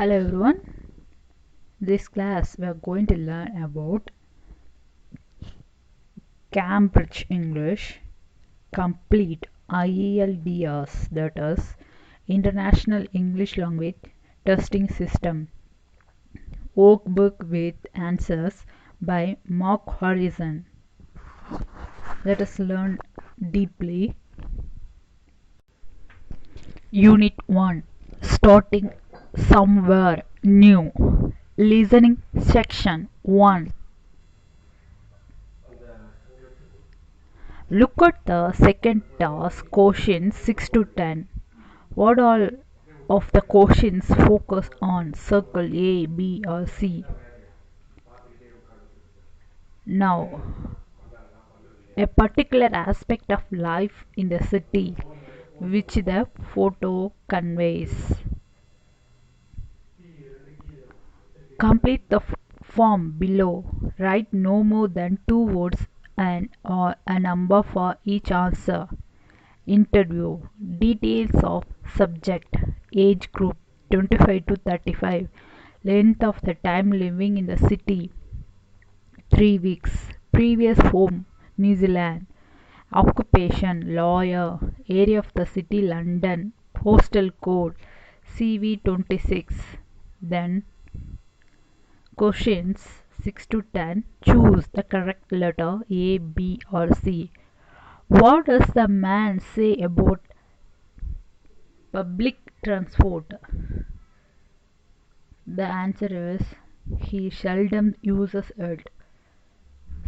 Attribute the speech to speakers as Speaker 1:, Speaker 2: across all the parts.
Speaker 1: Hello everyone. This class we are going to learn about Cambridge English Complete IELTS, that is International English Language Testing System Workbook with Answers by Mark Harrison. Let us learn deeply. Unit 1, Starting Somewhere New. Listening Section 1. Look at the second task, questions 6 to 10. What all of the questions focus on? Circle A, B or C. Now, a particular aspect of life in the city which the photo conveys. Complete the form below. Write no more than 2 words and or a number for each answer. Interview. Details of subject. Age group 25 to 35. Length of the time living in the city 3 weeks. Previous home New Zealand. Occupation lawyer. Area of the city London. Postal code CV26. Then questions 6 to 10. Choose the correct letter A, B or C. What does the man say about public transport? The answer is he seldom uses it.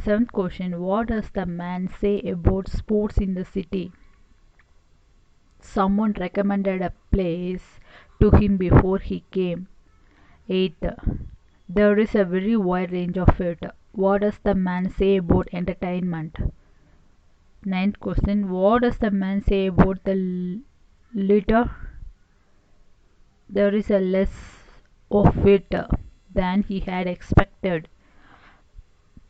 Speaker 1: 7th question. What does the man say about sports in the city? Someone recommended a place to him before he came. 8th. There is a very wide range of it. What does the man say about entertainment? 9th question. What does the man say about the litter? There is a less of it than he had expected.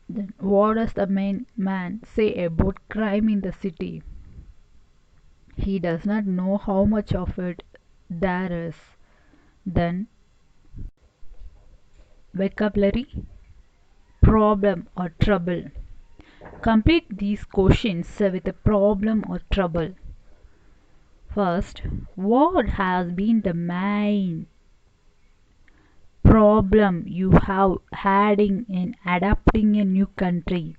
Speaker 1: Then what does the man say about crime in the city? He does not know how much of it there is. Then vocabulary, problem or trouble. Complete these questions with a problem or trouble. First, what has been the main problem you have had in adapting a new country?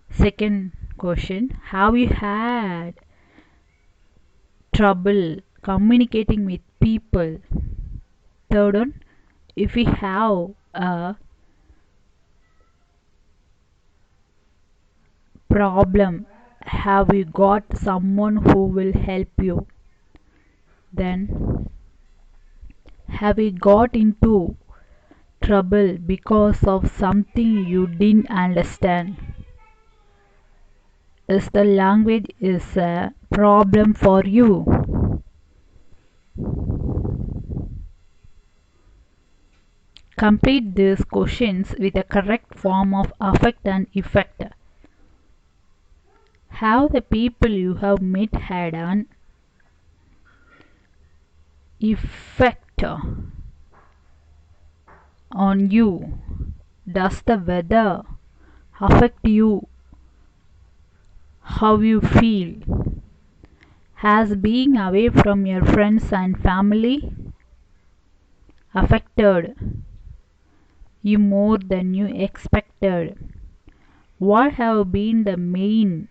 Speaker 1: Second question, have you had trouble communicating with people? Third one, if you have a problem, have you got someone who will help you? Then, have you got into trouble because of something you didn't understand? Is the language is a problem for you? Complete these questions with a correct form of affect and effect. Have the people you have met had an effect on you? Does the weather affect you? How you feel? Has being away from your friends and family affected you more than you expected? What have been the main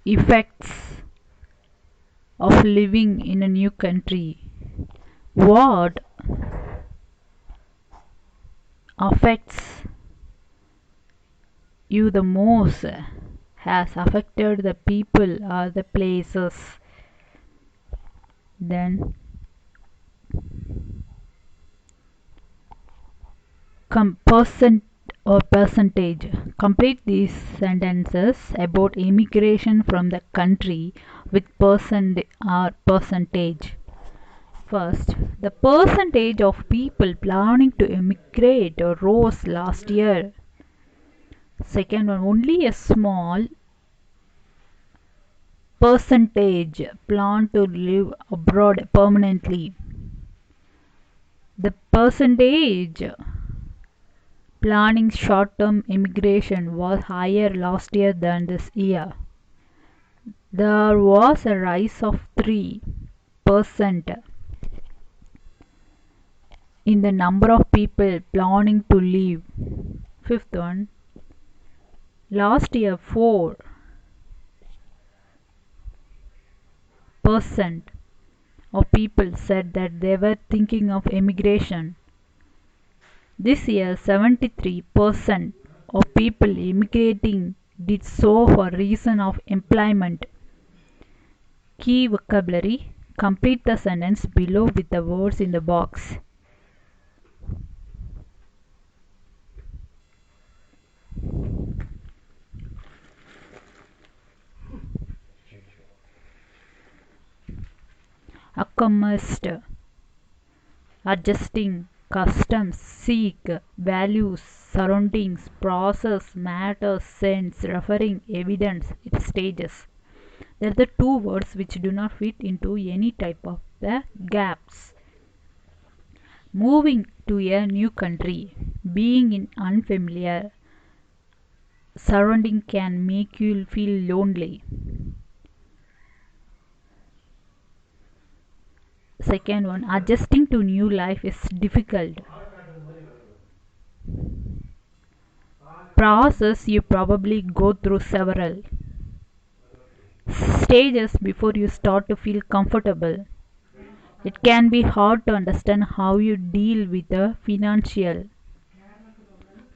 Speaker 1: effects of living in a new country? What affects you the most has affected the people or the places? Then percentage. Complete these sentences about immigration from the country with percent or percentage. First, the percentage of people planning to immigrate rose last year. Second one, only a small Percentage plan to live abroad permanently. The percentage planning short-term immigration was higher last year than this year. There was a rise of 3% in the number of people planning to leave. Fifth one, last year 4% of people said that they were thinking of immigration. This year 73% of people immigrating did so for reason of employment. Key vocabulary. Complete the sentence below with the words in the box. Accommost, adjusting, customs, seek, values, surroundings, process, matter, sense, referring, evidence, its stages. They are the two words which do not fit into any type of the gaps. Moving to a new country, being in unfamiliar surrounding can make you feel lonely. Second one, adjusting to new life is difficult. Process, you probably go through several stages before you start to feel comfortable. It can be hard to understand how you deal with the financial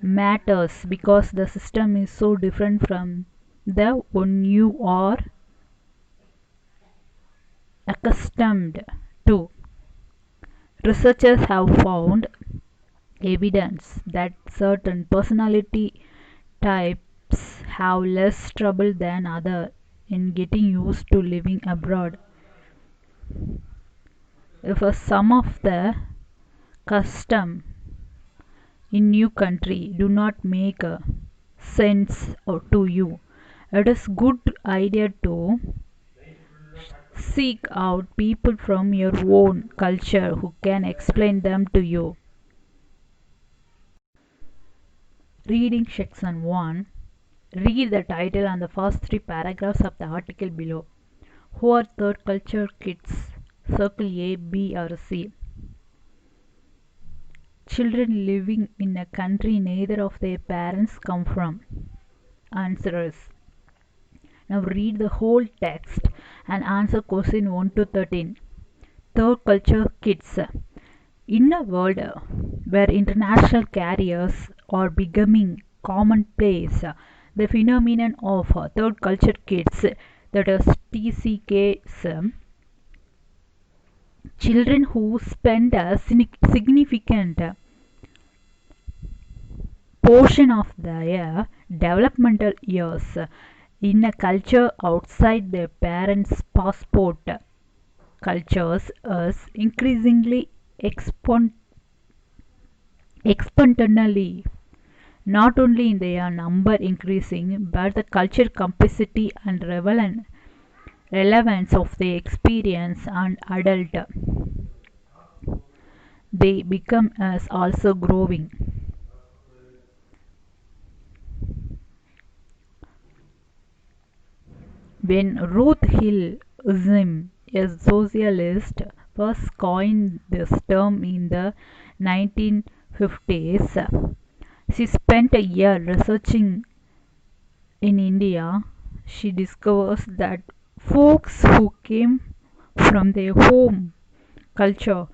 Speaker 1: matters because the system is so different from the one you are accustomed to. Researchers have found evidence that certain personality types have less trouble than others in getting used to living abroad. If some of the custom in new country do not make sense to you, it is good idea to seek out people from your own culture who can explain them to you. Reading section 1. Read the title and the first 3 paragraphs of the article below. Who are third culture kids? Circle A, B or C. Children living in a country neither of their parents come from. Answer is. Now read the whole text and answer question 1 to 13. Third culture kids. In a world where international carriers are becoming commonplace, the phenomenon of third culture kids, that is TCKs, children who spend a significant portion of their developmental years in a culture outside their parents' passport cultures is increasingly exponentially, not only in their number increasing, but the culture complexity and relevance of the experience and adult they become is also growing. When Ruth Hill Zim, a socialist, first coined this term in the 1950s, she spent a year researching in India. She discovers that folks who came from their home culture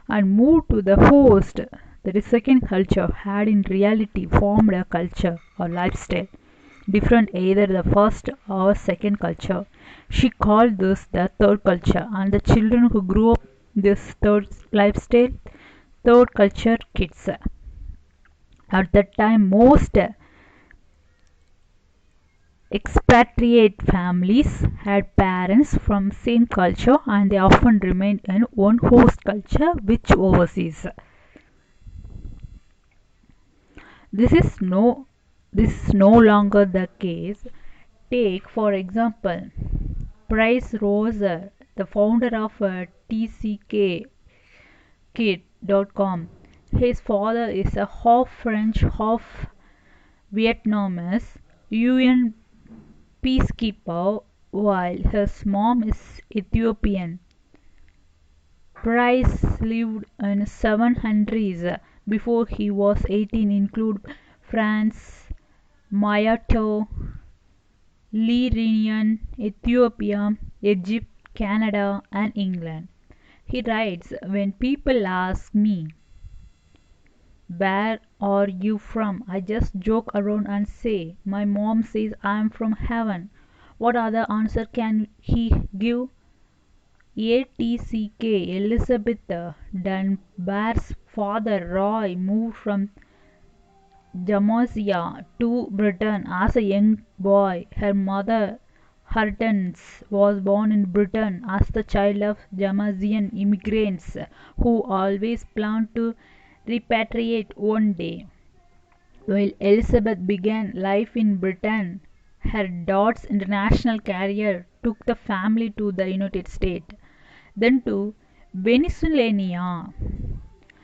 Speaker 1: and moved to the host, that is second culture, had in reality formed a culture or lifestyle different either the first or second culture. She called this the third culture, and the children who grew up this third lifestyle, third culture kids. At that time, most expatriate families had parents from same culture and they often remained in one host culture which overseas. This is no longer the case. Take for example Bryce Roser, the founder of TCKKid.com. His father is a half French, half Vietnamese UN peacekeeper, while his mom is Ethiopian. Bryce lived in 7 countries before he was 18, including France, Malta, Lithuania, Ethiopia, Egypt, Canada, and England. He writes, "When people ask me, 'Where are you from?' I just joke around and say, 'My mom says I'm from heaven.' What other answer can he give?" ATCK Elizabeth Dunbar's father Roy moved from Jamaica to Britain as a young boy. Her mother Hortense was born in Britain as the child of Jamaican immigrants who always planned to repatriate one day. While Elizabeth began life in Britain, her dad's international career took the family to the United States, then to Venezuela,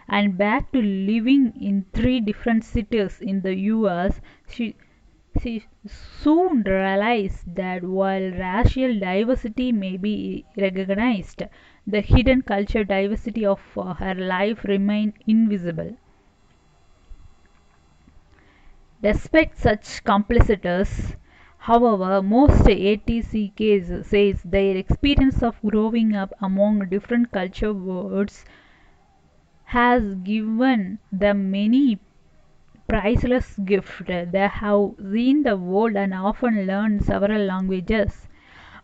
Speaker 1: and back to living in 3 different cities in the US. She soon realized that while racial diversity may be recognized, the hidden cultural diversity of her life remained invisible. Despite such complexities, however, most ATCKs says their experience of growing up among different culture worlds has given them many priceless gifts. They have seen the world and often learned several languages.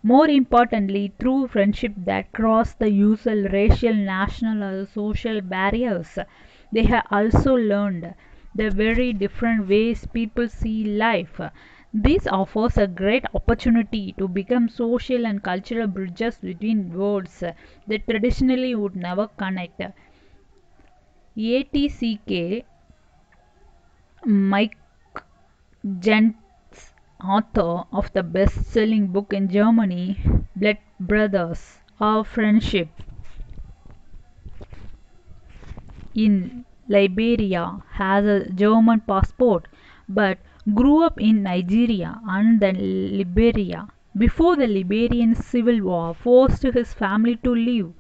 Speaker 1: More importantly, through friendship that cross the usual racial, national, or social barriers, they have also learned the very different ways people see life. This offers a great opportunity to become social and cultural bridges between worlds that traditionally would never connect. ATCK Mike Gentz, author of the best-selling book in Germany, Blood Brothers or Friendship in Liberia, has a German passport but grew up in Nigeria and then Liberia. Before the Liberian Civil War forced his family to leave,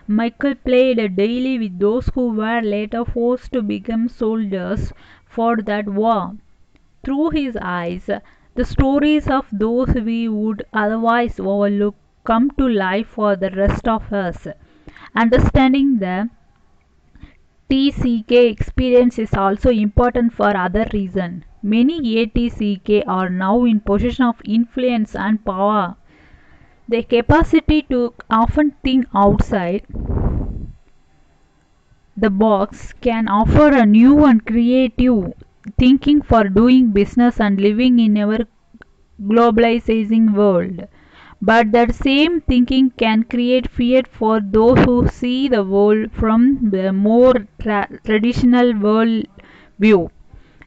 Speaker 1: Michael played daily with those who were later forced to become soldiers for that war. Through his eyes, the stories of those we would otherwise overlook come to life for the rest of us. Understanding the TCK experience is also important for other reasons. Many ATCK are now in possession of influence and power. Their capacity to often think outside the box can offer a new and creative thinking for doing business and living in our globalizing world. But that same thinking can create fear for those who see the world from the more traditional world view.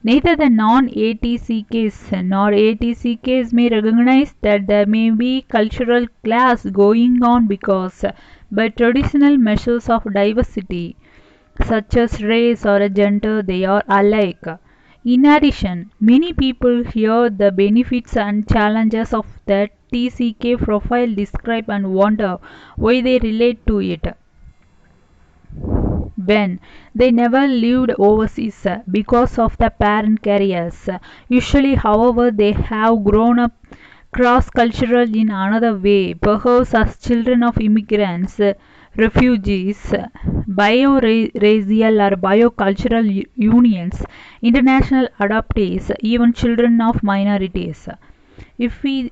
Speaker 1: Neither the non-ATCKs nor ATCKs may recognize that there may be cultural clash going on because, by traditional measures of diversity, such as race or gender, they are alike. In addition, many people hear the benefits and challenges of the TCK profile described and wonder why they relate to it when they never lived overseas because of the parent careers. Usually, however, they have grown up cross-cultural in another way, perhaps as children of immigrants, refugees, bio-racial or biocultural unions, international adoptees, even children of minorities. If we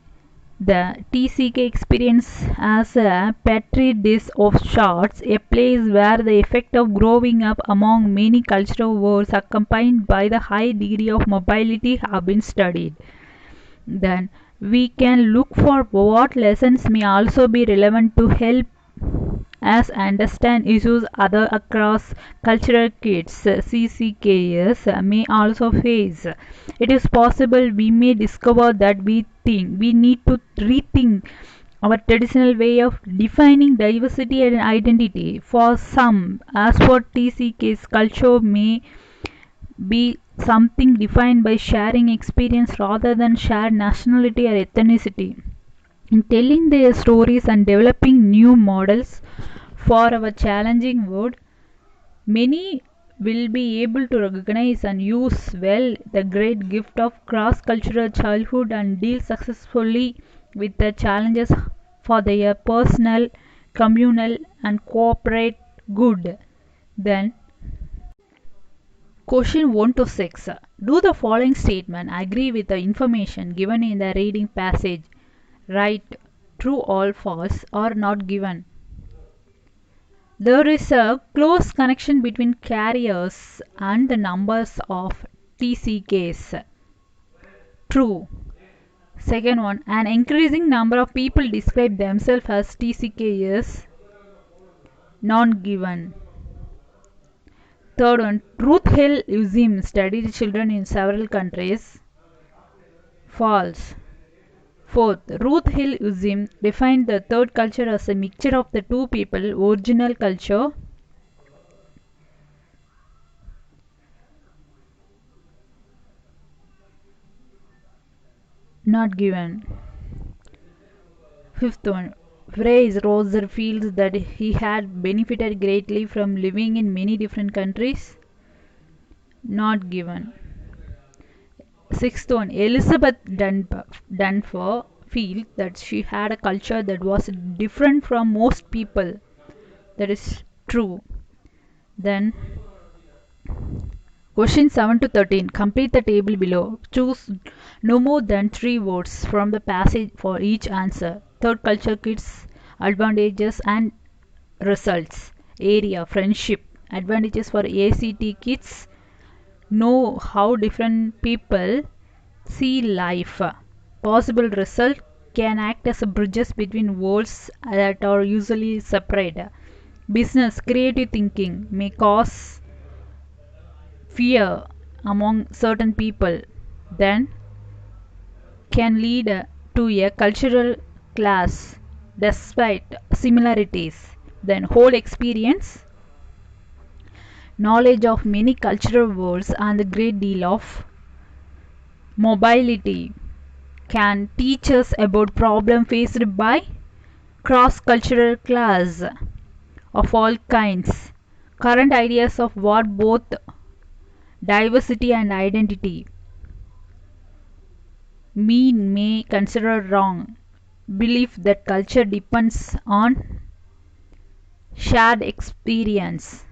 Speaker 1: the TCK experience as a petri dish of sorts, a place where the effect of growing up among many cultural worlds accompanied by the high degree of mobility have been studied. Then we can look for what lessons may also be relevant to help us understand issues other across cultural kids CCKs may also face. It is possible we may discover that we need to rethink our traditional way of defining diversity and identity. For some, as for TCK's culture may be something defined by sharing experience rather than shared nationality or ethnicity. In telling their stories and developing new models for our challenging world, many will be able to recognize and use well the great gift of cross-cultural childhood and deal successfully with the challenges for their personal, communal and corporate good. Then, question 1 to 6. Do the following statement agree with the information given in the reading passage? Write true or false or not given. There is a close connection between carriers and the numbers of TCKs. True. Second one, an increasing number of people describe themselves as TCKs. Non-given. Third one, Ruth Hill Usim studied children in several countries. False. Fourth, Ruth Hill Usim defined the third culture as a mixture of the two people original culture. Not given. Fifth one, Fraser Roser feels that he had benefited greatly from living in many different countries. Not given. Sixth one, Elizabeth Dunfer feels that she had a culture that was different from most people. That is true. Then question 7 to 13. Complete the table below. Choose no more than 3 words from the passage for each answer. Third culture kids advantages and results. Area friendship. Advantages for ACT kids. Know how different people see life. Possible result can act as bridges between worlds that are usually separate. Business creative thinking may cause fear among certain people, then can lead to a cultural clash despite similarities. Then whole experience, knowledge of many cultural worlds and a great deal of mobility can teach us about problems faced by cross-cultural class of all kinds. Current ideas of what both diversity and identity mean may consider wrong. Belief that culture depends on shared experience.